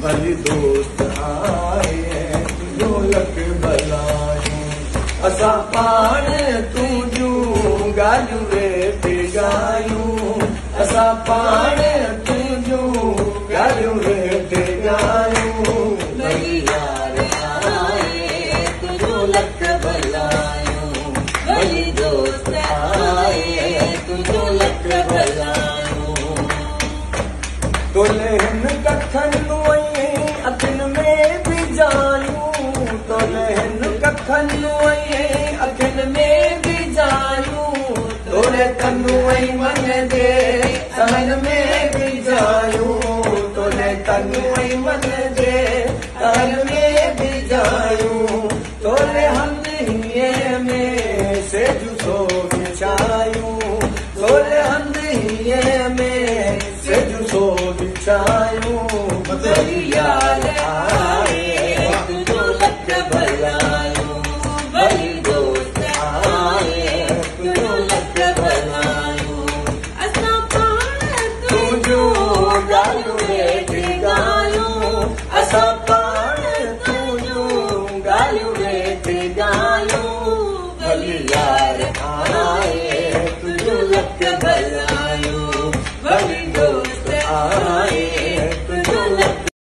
भली दोस्त आए तुझो लख भलायूं असा पाण तुझूं ॻाल्हियूं वेठे ॻायूं असा पाण तुझूं ॻाल्हियूं वेठे ॻायूं भली यार आए तुझो लख भलायूं भली दोस्त आए तुझो लख भलायूं तोले हिन कखन अखिन में भी जायूं तोले हिन कखन अखिन में भी जायूं तोले तनु मन जे सहन में भी जायूं तोले तनु मन जे सहन में भी जायूं तोले हम में से जो